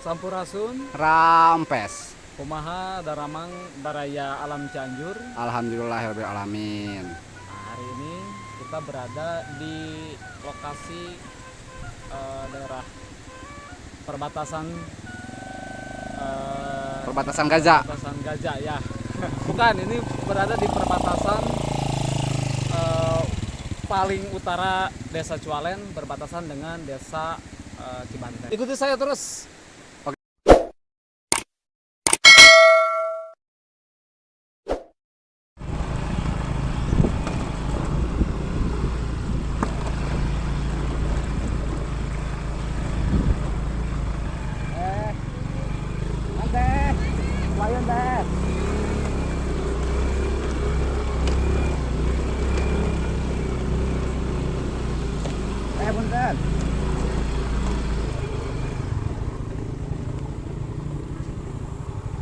Sampurasun Rampes. kumaha daramang daraya alam Cianjur. Alhamdulillahirabbil alamin. Nah, hari ini kita berada di lokasi daerah perbatasan Perbatasan Gaza. perbatasan Gaza ya. Bukan, ini berada di perbatasan paling utara Desa Cualen berbatasan dengan Desa Cibanteng. Ikuti saya terus. Punten.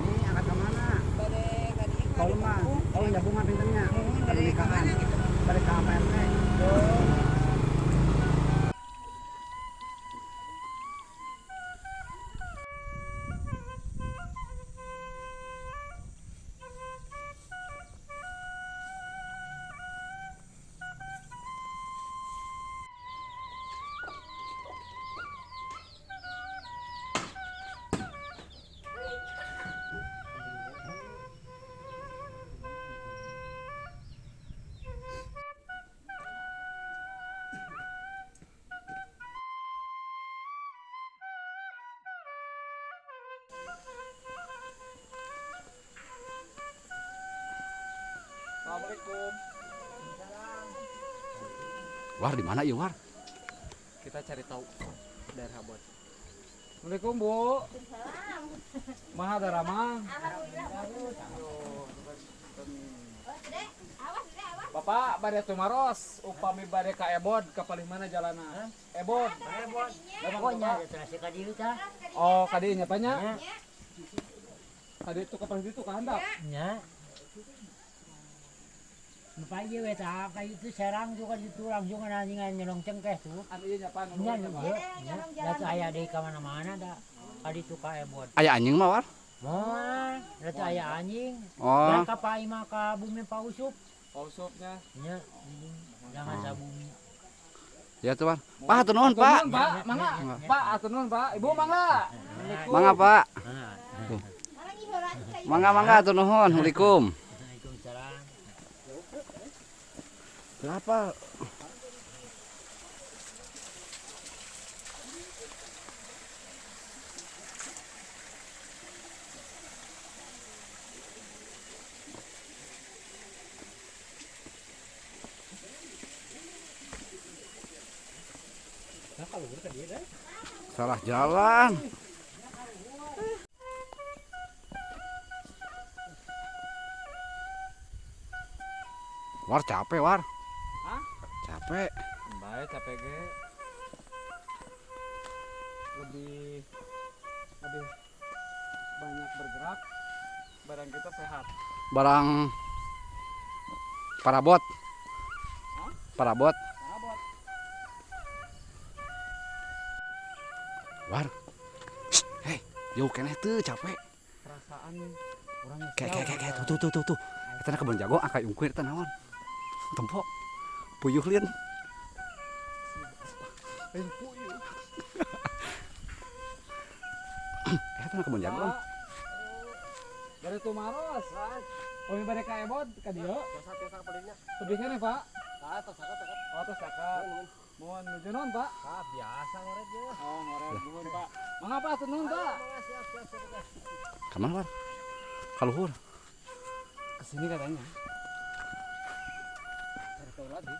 Ini angkat ke mana? Kalau mah, kalau jabungan pinternya. Kalau nikahan, balik ke APRT. Assalamualaikum. War di mana ya, War? Kita cari tahu daerah buat. Assalamualaikum Bu. Maha daramang. Bapak bade tumaros, upami bade ka Ebod, ka paling mana jalana? Ebod. Pokoknya terasi ka dieu tah. Oh, kadi nya tanya. Kadi itu ka paling itu ka handap. Nya. Bapak ieu we tah ka itu serang juga ditu langsung anjingan nyelong cengkeh tuh. Anu ieu nya pan. Nya ieu. Da teh aya deui ka mana-mana da. Ka ditu ka Ebod. Aya anjing mah, War? Moal, da teh aya anjing. Oh, Dan ka paima ka bumi pausup. Pausupnya. Nya. Jangan sa bumi. ya tuh, War. Pak, hatur nuhun, Pak. Pak, mangga. Pak, atur nuhun, Pak. Ibu mangga. Mangga, Pak. Nah, Mangga, hatur nuhun. Assalamualaikum. Waalaikumsalam. Berapa? Salah jalan. War capek, War. Hah? Capek. Baik, capek ge. Lebih banyak bergerak, badan kita sehat. Barang parabot. Hah? Parabot. Abot. War. Hei, yuk keneh tuh capek. Perasaan orangnya Kayak tuh. Eta na kebon jago angka ungkir eta naon? Tempo. Puyuh lin. puyuh. Eta na kebon jago. Dari Tumaros. Kami bade ka Ebod ka dieu. Tiasa pedenya. Tebih keneh, Pak. Tah tos sakat. Oh, tos caket. Mohon nuju naon, Pak? Ah, biasa ngoret je. Oh, ngorek nuhun, Pak. Mangga, Pak, atur nuhun, Pak. Siap. Kamana, War? Kaluhur. Kesini katanya. Cari tahu lagi.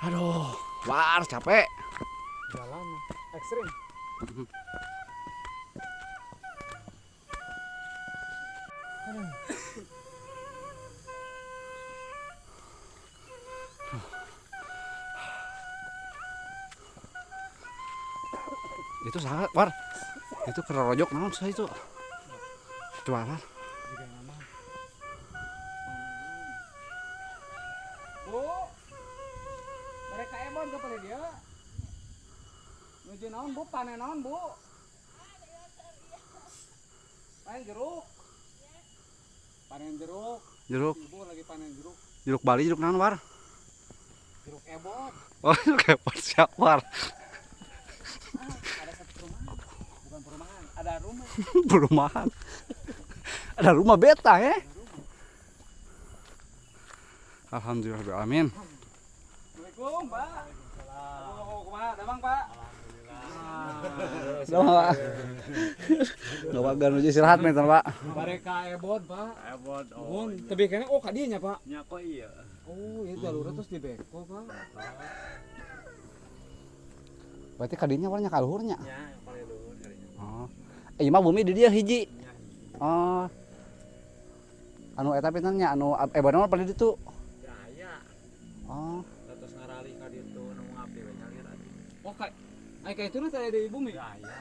Aduh, War capek. Jalan ekstrim. Itu salah, War. Itu kerorojok naon saya itu. Coba, War. Bu, mereka ebon kepada dia. Nuju naon bu, panen naon bu? Panen jeruk. Panen jeruk. Jeruk, Ibu lagi panen jeruk. jeruk Bali, jeruk naon, War? Jeruk ebon. Oh, jeruk hepar siap, War. Ada satu perumahan. Bukan perumahan, ada rumah. Perumahan. Ada rumah beta, ya. Alhamdulillah, amin. Assalamualaikum, Pak. Oh, kumaha? Damang, Pak. Sama, Pak. Nggak bagan uji istirahat nih, Pak. Mereka ebon, Pak. Ebon, Ebon, tapi kayaknya oh kadinya, Pak. nya kok iya. Oh, itu jalur terus di beko, Pak. Berarti kadinya warnanya kaluhurnya. Nya yang paling luhur kalinya. Oh. Mah bumi di dia hiji. Oh. Anu eta pintennya anu ebon mah pada ditu. Jaya. Oh. Terus ngarali ka ditu nu ngapi we nyalir adi. Oh, kayak itu tadi di bumi. Jaya.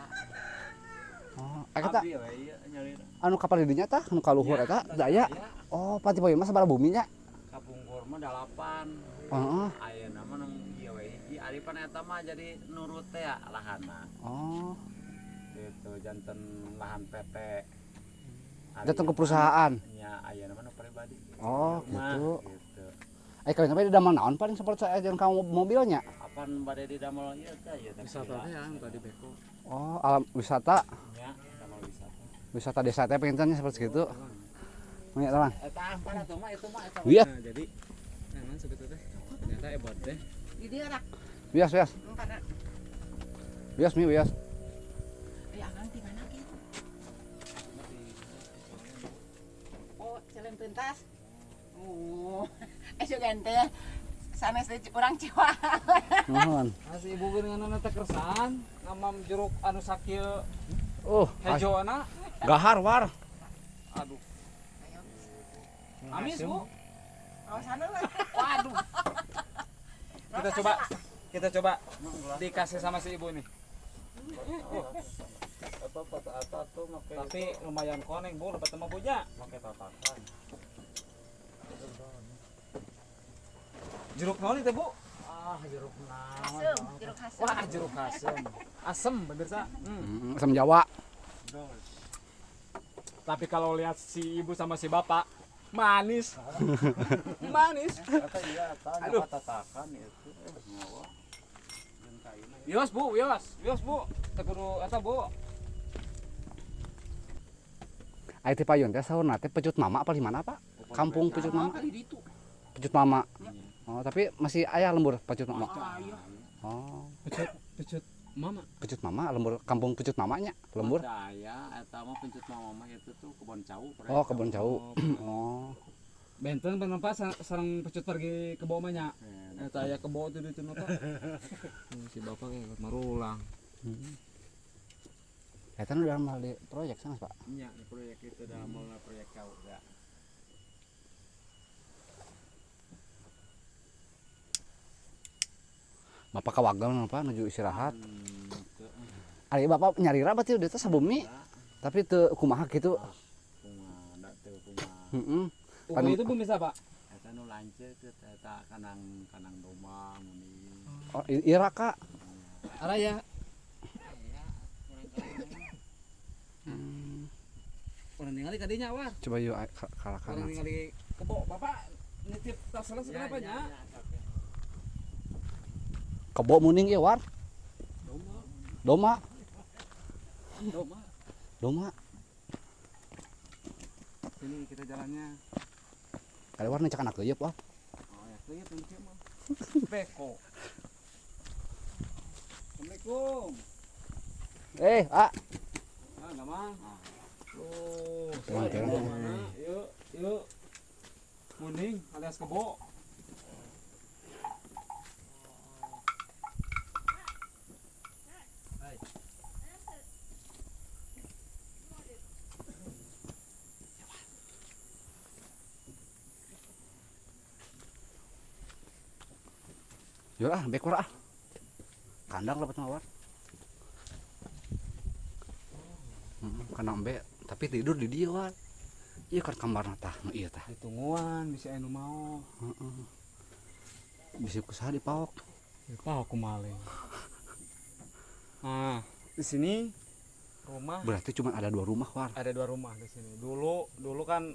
Oh, eta Abi we ieu nyalir. anu kapal di dinya tah anu kaluhur eta daya. Oh, pati poe mah sabaraha buminya. Kapungkur mah 8. Heeh. Ayeuna mah nu ieu we hiji. Ari pan eta mah jadi nurut teh ya lahanna. Oh. Gitu janten lahan PT. Datang ke perusahaan. Nya ayeuna mah nu pribadi. Oh, Rumah, gitu. Gitu. Kawin sampai di damel naon paling seperti saya ajan kamu mobilnya. Apaan bade di damel ieu teh ya teh. Wisata teh yang tadi beko. Oh, alam wisata. Nya damel wisata. Wisata desa teh pengennya seperti itu. Nih, teman. Eta ampun atuh mah itu mah eta. Wias, Nah, jadi memang sebetulnya ternyata ebon teh. Di dia rak wias. karena Wias mi wias. ya kan di mana ki? Oh, jalan tuntas. Oh, juga ente sanes teh urang Ciwa. Nuhun. Masih ibu dengan anak keresahan, ngamam jeruk anu sakieu Hejo. hejoana. Gahar war. Aduh. Amis, Bu. Oh, sana lah. Waduh. Kita coba dikasih sama si ibu nih. Apa tuh make Tapi lumayan koneng, Bu, dapat sama punya. make tatakan. Jeruk naon itu, Bu? Jeruk naon. Asem, jeruk asem. Wah, jeruk asem. Asem, pemirsa. Asam Jawa. Tapi kalau lihat si ibu sama si bapak, manis. Manis. Eta iya eta Aduh. tatakan itu nyawa. Jeung kaina. Wios, Bu, wios, Bu. Teu kudu eta, Bu. Aya teh payun teh saurna teh Pecut Mama apa di mana, Pak? Kampung Pecut Mama. Kali di itu. Pecut Mama. Oh, tapi masih aya lembur Pecut Mama. Ayo. Oh, Pecut mama. Pecut Mama lembur kampung Pecut Mamanya, lembur. Daya eta mah pencut mama mah itu tuh kebon cau. Oh, kebun jauh. Oh. Benten penempa sareng pecut pergi ke bawah nya. Eta aya ke bawah tuh ditu napa. Si bapak kayak marulang. Eta nu dalam hal di proyek sana, Pak. Nya di proyek itu dalam mulai proyek cau ya. Bapak kawagal apa nuju istirahat. Teu Ari Bapak nyarira berarti udah teh sabumi. Tapi teu kumaha kitu. kumaha da teu kumaha. Heeh. Ukul itu Bu bisa, Pak? Eta nu lanceuk eta kanang domba muni. Oh, ira Kak. Ara ya. Orang ningali kadinya war. Coba yuk Orang kalakan. ningali kebo Bapak nitip tas salah kenapa nya? Kebo muning ieu war. Doma. Doma. Doma. Sini kita jalannya. Kali war cek anak geuyeub war. Oh ya, lihat tuh mah. Beko. Assalamualaikum. Ah. Ah, gamang. Loh, Gamang, saya gamang. mana? Yuk. Muning alias kebo. Yuk bekor ah. Kandang dapat mawar. Kana embe tapi tidur di dia War. Iya kan kamarna tah nu ieu tah. Ditungguan bisa anu mau. Heeh. Bisa kusaha dipaok. Apa aku maling. Nah, di sini rumah Berarti cuma ada 2 rumah War. ada 2 rumah di sini. Dulu kan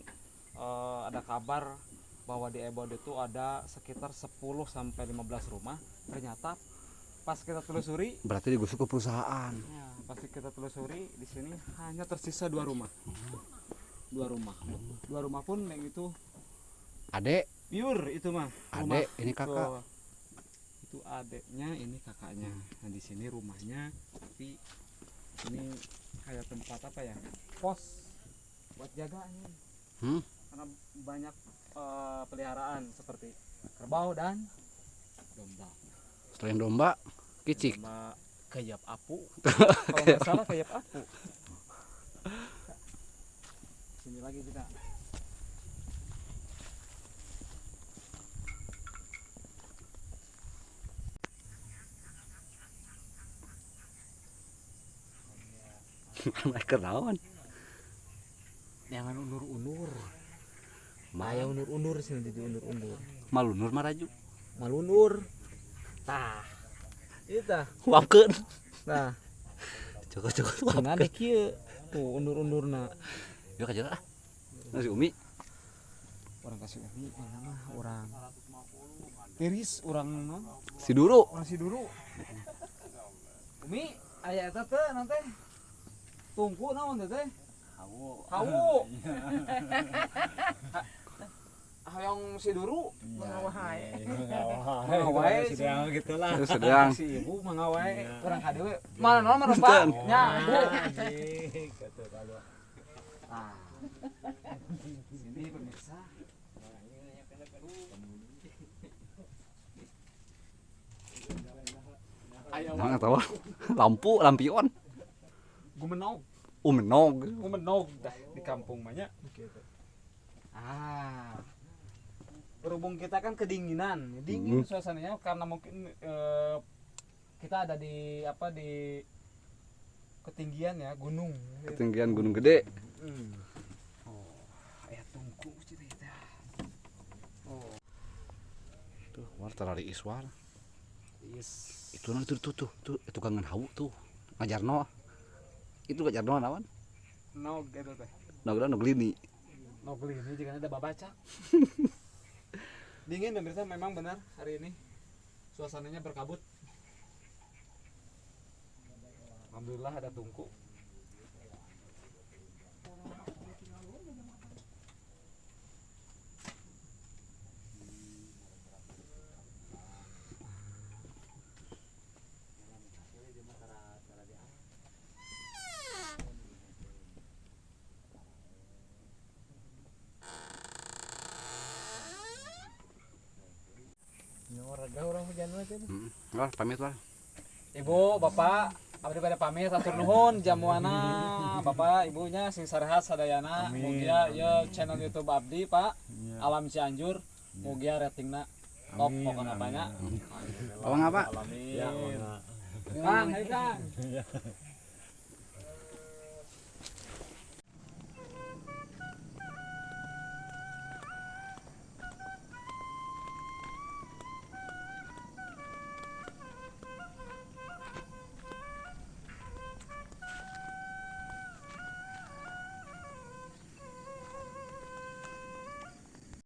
ada kabar bahwa di Ebod itu ada sekitar 10 sampai 15 rumah. Ternyata pas kita telusuri, Berarti digusur ke perusahaan. ya, pas kita telusuri di sini hanya tersisa 2 rumah. 2 rumah. 2 rumah pun yang itu Adek, pure itu mah. adek ini kakak. Tuh, itu adeknya, ini kakaknya. Nah di sini rumahnya, tapi ini kayak tempat apa ya? Pos buat jaganya. Hmm? Karena banyak peliharaan seperti kerbau dan domba. Selain domba, kicik. Domba kayap apu. Kalau nggak salah kayap apu. Sini lagi kita. Mereka naon? Jangan undur-undur. Maya undur-undur sini jadi undur-undur. Malunur maraju. Malunur. Tah. Itu tah. Wapkeun. Nah, Cukup. cenah deh kieu. Tuh undur-undurna. Yuk aja lah. Nasi Umi. Orang kasih ini mana mah orang tiris orang non Si Duru. orang si dulu. Umi aya eta teh nanti tungku naon teh teh? Hawu. Hayong si duru mangawai. Mangawai sedang gitulah. Sedang. Si ibu mangawai urang kadewe. Mana naon merempa? Nya, Bu. Ah. Sini pemirsa. Ayo Nah, tahu. Lampion. gumenog. Umenog. Gumenog dah di kampung banyak gitu. Ah. Berhubung kita kan kedinginan, dingin suasananya karena mungkin kita ada di apa di ketinggian ya gunung. Ketinggian Gunung Gede. Oh, ayat tungku cerita. Oh, Tuh, war terari iswar. yes. Itu nanti tuh kangen hawu tuh. Ngajarno. Itu ngajarno naon? Nog gitu teh. Nogna noglini. Nog ini juga ada babaca. Dingin pemirsa memang benar hari ini. Suasananya berkabut. Alhamdulillah ada tungku. War pamit war. Ibu, bapak, abdi pada pamit atur nuhun jamuana bapak ibunya sing sarehat sadayana. Mugia ya channel YouTube abdi Pak Alam Cianjur. Mugia ratingna top pokoknya banyak. Apa ngapa? Amin. Kang, hai Kang.